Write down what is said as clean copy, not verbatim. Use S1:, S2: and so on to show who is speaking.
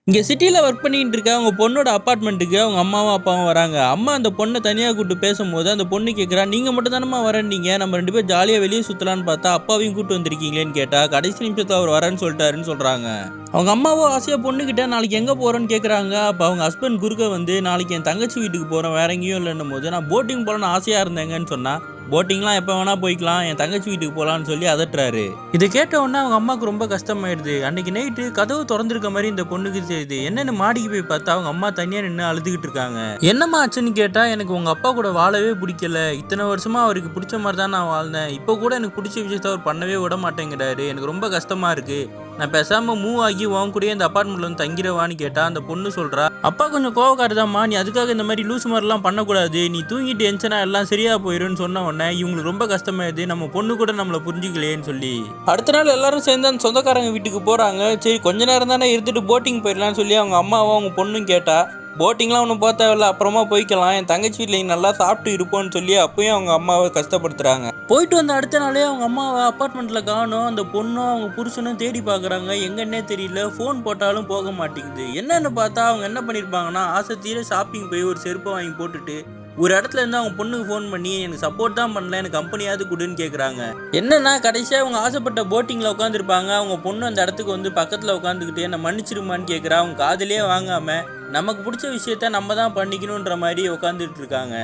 S1: இங்க சிட்டில ஒர்க் பண்ணிட்டு இருக்க அவங்க பொண்ணோட அபார்ட்மெண்ட்டுக்கு அவங்க அம்மாவும், அப்பாவும் வராங்க. அம்மா அந்த பொண்ண தனியா கூட்டு பேசும்போது, அந்த பொண்ணு கேட்கிறா, "நீங்க மட்டும் தானம்மா வரேன்னீங்க. நம்ம 2 பேரும் ஜாலியா வெளிய சுத்தலான்னு பார்த்தா, அப்பாவையும் கூட்டு வந்திருக்கீங்களேன்னு" கேட்டா, கடைசி நிமிஷத்துல அவர் வரேன்னு சொல்ட்டாருன்னு சொல்றாங்க. அவங்க அம்மாவும் ஆசையா பொண்ணுகிட்ட நாளைக்கு எங்க போறோம்ன்னு கேட்குறாங்க. அப்ப அவங்க ஹஸ்பண்ட் குறுக்க வந்து, "நாளைக்கு என் தங்கச்சி வீட்டுக்கு போறோம். வேற எங்கேயும் இல்லன்னும்போது, நான் போட்டிங் போலான்னு ஆசையா இருந்தேங்கன்னு" சொன்னா, "போட்டிங்லாம் எப்ப வேணா போய்க்கலாம். என் தங்கச்சி வீட்டுக்கு போலான்னு" சொல்லி அதட்டுறாரு. இத கேட்ட உடனே அவங்க அம்மாவுக்கு ரொம்ப கஷ்டமாயிடுது. அன்னைக்கு நைட்டு கதவு தொறந்திருக்க மாரி இந்த பொண்ணுக்கு தெரியுது. என்னன்னு மாடிக்கு போய் பார்த்தா அவங்க அம்மா தனியா நின்னு அழுதுகிட்டு இருக்காங்க. "என்னம்மா ஆச்சுன்னு?" கேட்டா, "எனக்கு உங்க அப்பா கூட வாழவே பிடிக்கல. இத்தனை வருஷமா அவருக்கு பிடிச்ச மாரி தான் நான் வாழ்ந்தேன். இப்போ கூட எனக்கு பிடிச்ச விஷயத்த அவர் பண்ணவே விட மாட்டேங்கிறாரு. எனக்கு ரொம்ப கஷ்டமா இருக்கு. நான் பேசாம மூவ் ஆகி உன் கூடயே இந்த அபார்ட்மெண்ட்ல வந்து தங்கிரவான்னு" கேட்டா, அந்த பொண்ணு சொல்றா, "அப்பா கொஞ்சம் கோவக்காரதாம்மா. நீ அதுக்காக இந்த மாதிரி லூசு மாதிரிலாம் பண்ணக்கூடாது. நீ தூங்கிட்டு எந்திரிச்சனா எல்லாம் சரியா போயிரும்னு" சொன்ன உடனே இவங்களுக்கு ரொம்ப கஷ்டமாயிடுது. நம்ம பொண்ணு கூட நம்மள புரிஞ்சுக்கலையேன்னு சொல்லி. அடுத்த நாள் எல்லாரும் சேர்ந்து அந்த சொந்தக்காரங்க வீட்டுக்கு போறாங்க. சரி கொஞ்ச நேரம் தானே இருந்துட்டு போட்டிங் போயிடலாம்னு சொல்லி அவங்க அம்மாவும் அவங்க பொண்ணும் கேட்டா, "போட்டிங்லாம் ஒன்றும் போக தேவையில்ல. அப்புறமா போய்க்கலாம். என் தங்கச்சி வீட்டில் நீ நல்லா சாப்பிட்டு இருப்போன்னு" சொல்லி அப்பயும் அவங்க அம்மாவை கஷ்டப்படுத்துறாங்க. போயிட்டு வந்த அடுத்த நாளே அவங்க அம்மாவை அப்பார்ட்மெண்ட்ல காணோம். அந்த பொண்ணும் அவங்க புருஷனும் தேடி பார்க்குறாங்க. எங்கன்னே தெரியல. ஃபோன் போட்டாலும் போக மாட்டேங்குது. என்னன்னு பார்த்தா அவங்க என்ன பண்ணியிருப்பாங்கன்னா, ஆசை தீர ஷாப்பிங் போய் ஒரு செருப்பை வாங்கி போட்டுட்டு ஒரு இடத்துல இருந்து அவங்க பொண்ணுக்கு ஃபோன் பண்ணி, "எனக்கு சப்போர்ட் தான் பண்ணல. எனக்கு கம்பெனியாவது குடுன்னு" கேட்குறாங்க. என்னன்னா கடைசியா அவங்க ஆசைப்பட்ட போட்டிங்ல உட்காந்துருப்பாங்க. அவங்க பொண்ணு அந்த இடத்துக்கு வந்து பக்கத்துல உட்காந்துக்கிட்டு, "என்ன மன்னிச்சிருமான்னு" கேட்குறா. அவங்க காதுலயே வாங்காம, நமக்கு பிடிச்ச விஷயத்த நம்ம தான் பண்ணிக்கணுன்ற மாதிரி உட்காந்துட்டு இருக்காங்க.